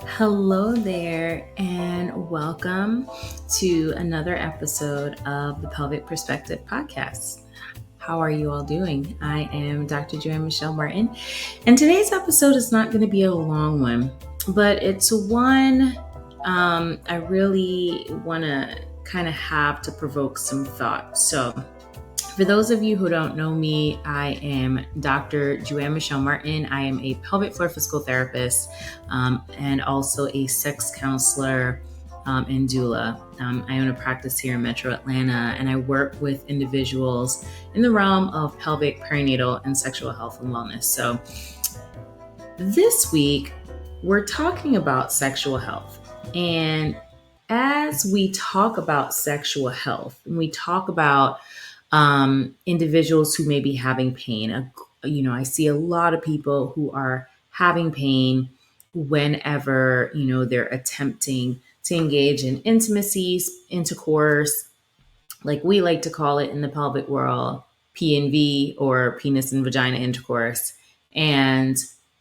Hello there, and welcome to another episode of the Pelvic Perspective Podcast. How are you all doing? I am Dr. Joanne Michelle Martin, and today's episode is not going to be a long one, but it's one I really want to kind of have to provoke some thought. So, for those of you who don't know me, I am Dr. Joanne Michelle Martin. I am a pelvic floor physical therapist and also a sex counselor and doula. I own a practice here in Metro Atlanta, and I work with individuals in the realm of pelvic, perinatal, and sexual health and wellness. So this week, we're talking about sexual health. And as we talk about sexual health, and we talk about individuals who may be having pain. I see a lot of people who are having pain whenever, they're attempting to engage in intimacies, intercourse, like we like to call it in the pelvic world, P&V or penis and vagina intercourse. And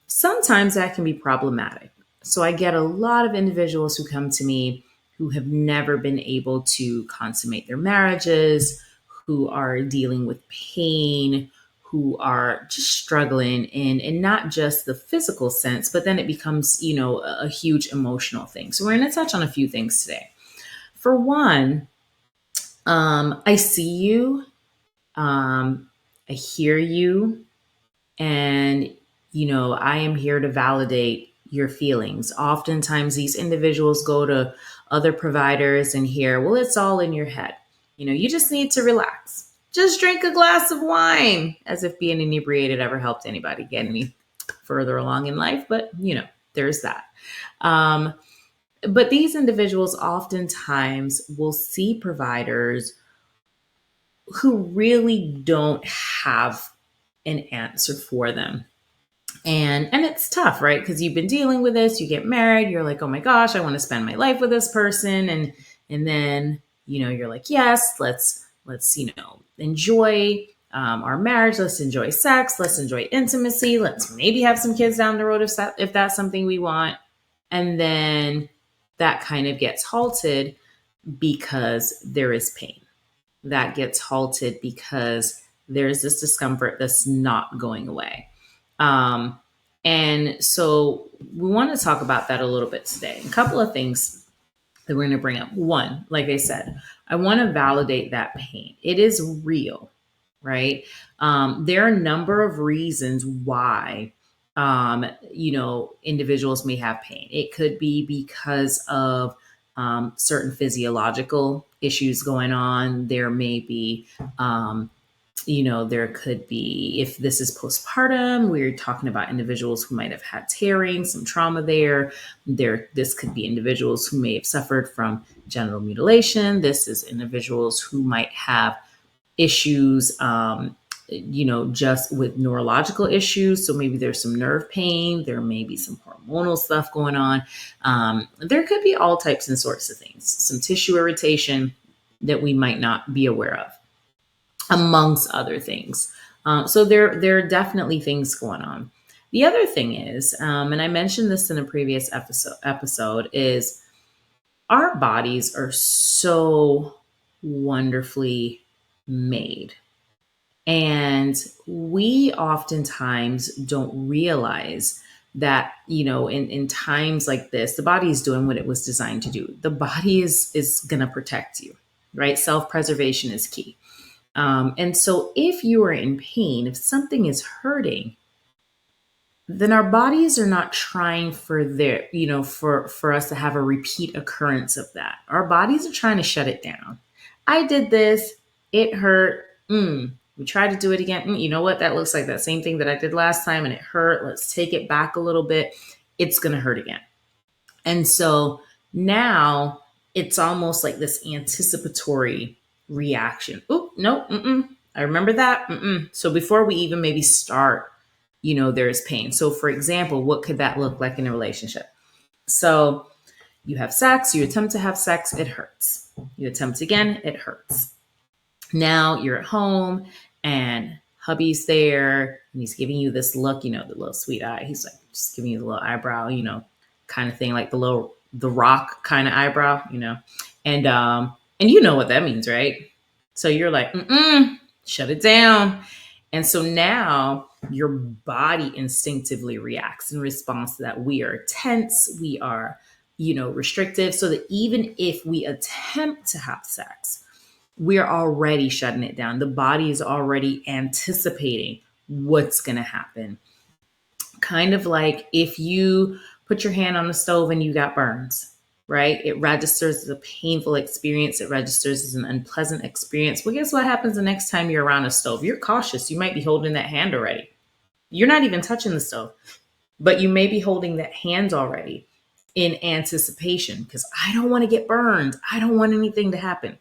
sometimes that can be problematic. So I get a lot of individuals who come to me who have never been able to consummate their marriages, who are dealing with pain, who are just struggling in not just the physical sense, but then it becomes, a huge emotional thing. So we're going to touch on a few things today. For one, I see you, I hear you, and I am here to validate your feelings. Oftentimes, these individuals go to other providers and hear, well, it's all in your head. You just need to relax. Just drink a glass of wine, as if being inebriated ever helped anybody get any further along in life. But, there's that. But these individuals oftentimes will see providers who really don't have an answer for them. And it's tough, right? Because you've been dealing with this, you get married, you're like, oh my gosh, I want to spend my life with this person. And then, you're like, yes, let's enjoy our marriage, let's enjoy sex, let's enjoy intimacy, let's maybe have some kids down the road if that's something we want. And then that kind of gets halted because there is pain. That gets halted because there's this discomfort that's not going away. And so we want to talk about that a little bit today. A couple of things that we're going to bring up. One, like I said, I want to validate that pain. It is real, right? There are a number of reasons why, individuals may have pain. It could be because of certain physiological issues going on. There may be, there could be, if this is postpartum, we're talking about individuals who might have had tearing, some trauma there. This could be individuals who may have suffered from genital mutilation. This is individuals who might have issues, just with neurological issues. So maybe there's some nerve pain. There may be some hormonal stuff going on. There could be all types and sorts of things, some tissue irritation that we might not be aware of, amongst other things. So there are definitely things going on. The other thing is, and I mentioned this in a previous episode, is our bodies are so wonderfully made. And we oftentimes don't realize that, in times like this, the body is doing what it was designed to do. The body is going to protect you, right? Self-preservation is key. And so if you are in pain, if something is hurting, then our bodies are not trying for for us to have a repeat occurrence of that. Our bodies are trying to shut it down. I did this, it hurt. We tried to do it again. You know what? That looks like that same thing that I did last time and it hurt. Let's take it back a little bit. It's going to hurt again. And so now it's almost like this anticipatory reaction. Oh, no, I remember that. So before we even maybe start, there's pain. So for example, what could that look like in a relationship? So you have sex, you attempt to have sex, it hurts. You attempt again, it hurts. Now you're at home and hubby's there and he's giving you this look, the little sweet eye. He's like just giving you the little eyebrow, kind of thing, like the rock kind of eyebrow, and you know what that means, right? So you're like, shut it down. And so now your body instinctively reacts in response to that. We are tense, we are, restrictive, so that even if we attempt to have sex, we're already shutting it down. The body is already anticipating what's going to happen. Kind of like if you put your hand on the stove and you got burns, right? It registers as a painful experience. It registers as an unpleasant experience. Well, guess what happens the next time you're around a stove? You're cautious. You might be holding that hand already. You're not even touching the stove, but you may be holding that hand already in anticipation because I don't want to get burned. I don't want anything to happen.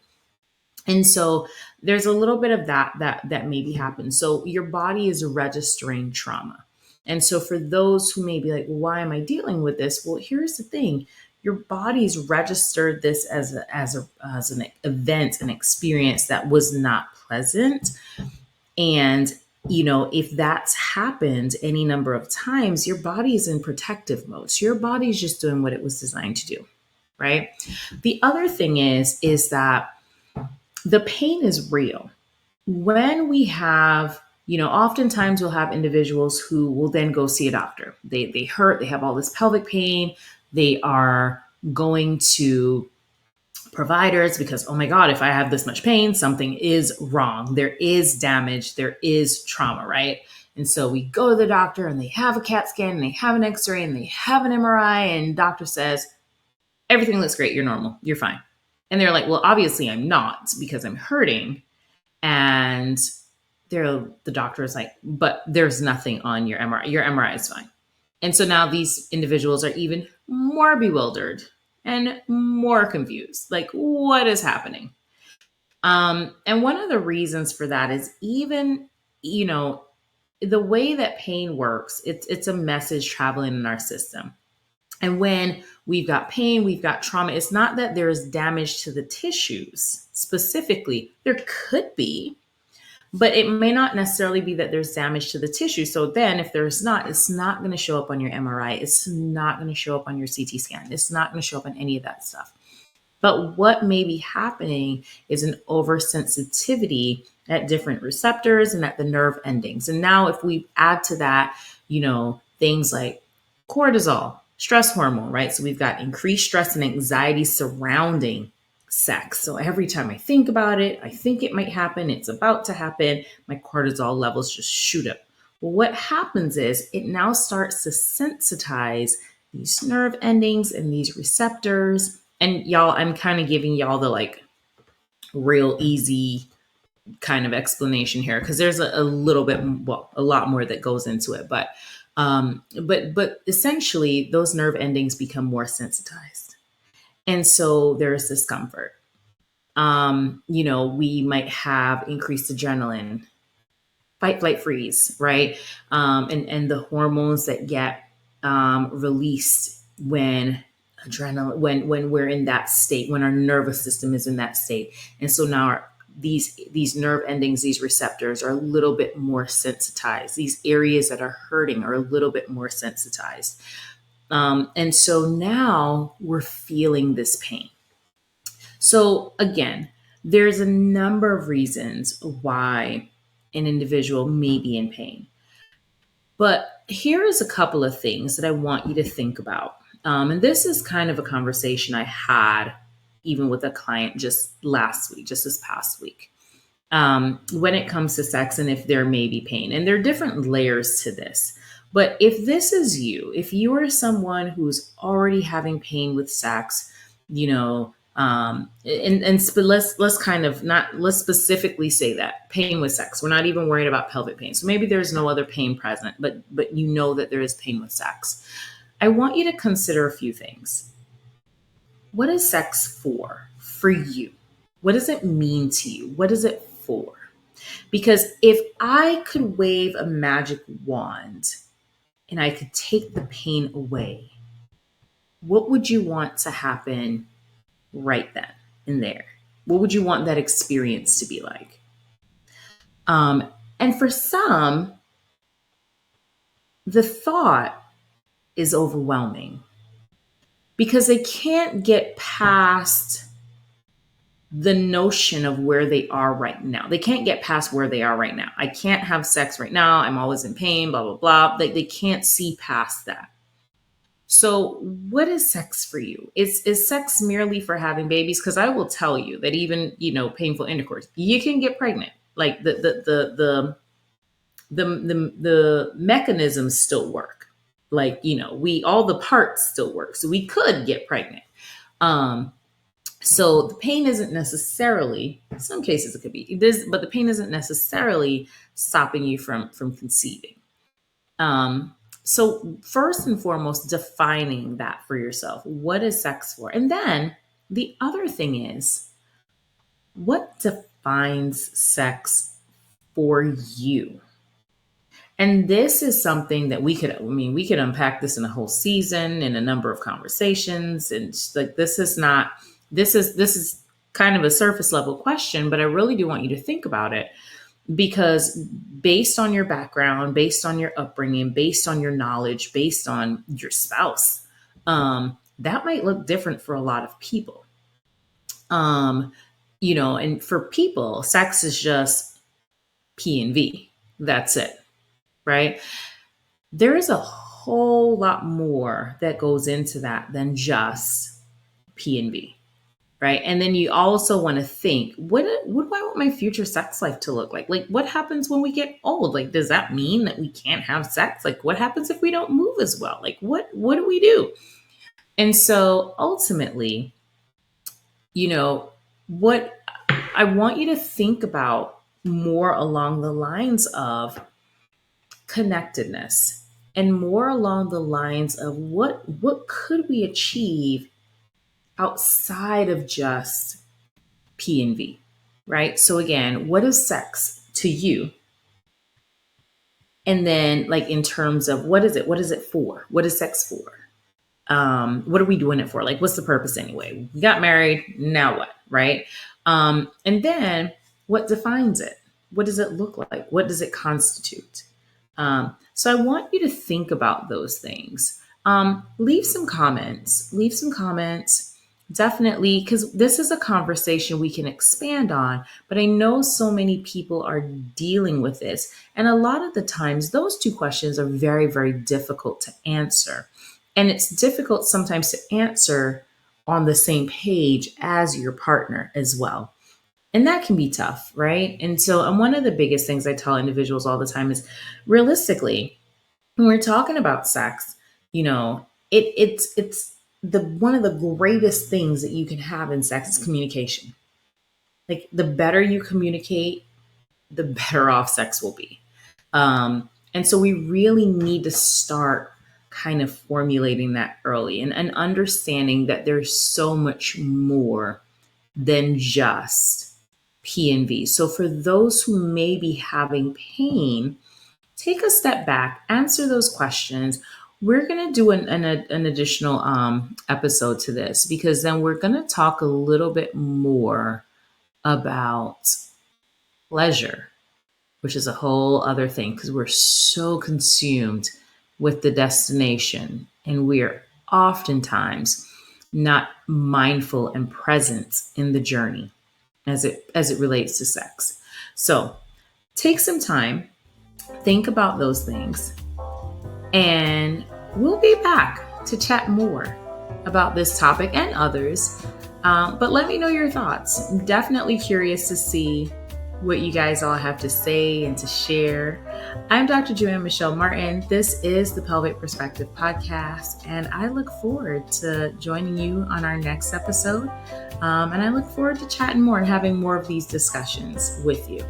And so there's a little bit of that maybe happens. So your body is registering trauma. And so for those who may be like, well, why am I dealing with this? Well, here's the thing. Your body's registered this as an event, an experience that was not pleasant. And if that's happened any number of times, your body is in protective mode. So your body's just doing what it was designed to do, right? The other thing is that the pain is real. When we have, oftentimes we'll have individuals who will then go see a doctor. They hurt, they have all this pelvic pain, they are going to providers because, oh my God, if I have this much pain, something is wrong. There is damage, there is trauma, right? And so we go to the doctor and they have a CAT scan and they have an X-ray and they have an MRI, and doctor says, everything looks great, you're normal, you're fine. And they're like, well, obviously I'm not because I'm hurting. And the doctor is like, but there's nothing on your MRI. Your MRI is fine. And so now these individuals are even more bewildered and more confused. Like, what is happening? And one of the reasons for that is even, the way that pain works, it's a message traveling in our system. And when we've got pain, we've got trauma, it's not that there is damage to the tissues specifically. There could be, but it may not necessarily be that there's damage to the tissue. So then if there's not, it's not going to show up on your MRI. It's not going to show up on your CT scan. It's not going to show up on any of that stuff. But what may be happening is an oversensitivity at different receptors and at the nerve endings. And now if we add to that, things like cortisol, stress hormone, right? So we've got increased stress and anxiety surrounding sex. So every time I think about it, I think it might happen, it's about to happen, my cortisol levels just shoot up. Well, what happens is it now starts to sensitize these nerve endings and these receptors. And y'all, I'm kind of giving y'all the real easy kind of explanation here because there's a little bit, a lot more that goes into it. But essentially those nerve endings become more sensitized. And so there's discomfort. We might have increased adrenaline, fight, flight, freeze, right? And the hormones that get released when adrenaline, when we're in that state, when our nervous system is in that state. And so now these nerve endings, these receptors are a little bit more sensitized. These areas that are hurting are a little bit more sensitized. And so now we're feeling this pain. So again, there's a number of reasons why an individual may be in pain. But here is a couple of things that I want you to think about. And this is kind of a conversation I had even with a client just this past week, when it comes to sex and if there may be pain. And there are different layers to this. But if this is you, if you are someone who's already having pain with sex, let's specifically say that pain with sex. We're not even worried about pelvic pain. So maybe there's no other pain present, but that there is pain with sex. I want you to consider a few things. What is sex for you? What does it mean to you? What is it for? Because if I could wave a magic wand and I could take the pain away, what would you want to happen right then and there? What would you want that experience to be like? And for some, the thought is overwhelming. because they can't get past the notion of where they are right now. They can't get past where they are right now. I can't have sex right now. I'm always in pain, blah, blah, blah. They can't see past that. So what is sex for you? Is sex merely for having babies? Because I will tell you that even, painful intercourse, you can get pregnant. Like the mechanisms still work. Like, all the parts still work. So we could get pregnant. So the pain isn't necessarily, in some cases it could be this, but the pain isn't necessarily stopping you from conceiving. So first and foremost, defining that for yourself. What is sex for? And then the other thing is, what defines sex for you? And this is something that we could unpack this in a whole season, in a number of conversations. And like, this is kind of a surface level question, but I really do want you to think about it, because based on your background, based on your upbringing, based on your knowledge, based on your spouse, that might look different for a lot of people. And for people, sex is just P and V. That's it. Right? There is a whole lot more that goes into that than just P and V. Right. And then you also want to think, what do I want my future sex life to look like? Like, what happens when we get old? Like, does that mean that we can't have sex? Like, what happens if we don't move as well? Like, what do we do? And so ultimately, what I want you to think about more along the lines of connectedness, and more along the lines of what could we achieve outside of just P and V, right? So again, what is sex to you? And then, like, in terms of what is it? What is it for? What is sex for? What are we doing it for? Like, what's the purpose anyway? We got married, now what, right? And then what defines it? What does it look like? What does it constitute? So I want you to think about those things. Leave some comments. Definitely, because this is a conversation we can expand on, but I know so many people are dealing with this. And a lot of the times, those two questions are very, very difficult to answer. And it's difficult sometimes to answer on the same page as your partner as well. And that can be tough, right? And so, one of the biggest things I tell individuals all the time is, realistically, when we're talking about sex, it's one of the greatest things that you can have in sex is communication. Like, the better you communicate, the better off sex will be. And so we really need to start kind of formulating that early, and understanding that there's so much more than just P and V. So for those who may be having pain, take a step back, answer those questions. We're going to do an additional episode to this, because then we're going to talk a little bit more about pleasure, which is a whole other thing, because we're so consumed with the destination, and we're oftentimes not mindful and present in the journey as it relates to sex. So take some time, think about those things, and we'll be back to chat more about this topic and others. But let me know your thoughts. I'm definitely curious to see what you guys all have to say and to share. I'm Dr. Joanne Michelle Martin. This is the Pelvic Perspective Podcast, and I look forward to joining you on our next episode. And I look forward to chatting more and having more of these discussions with you.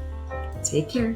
Take care.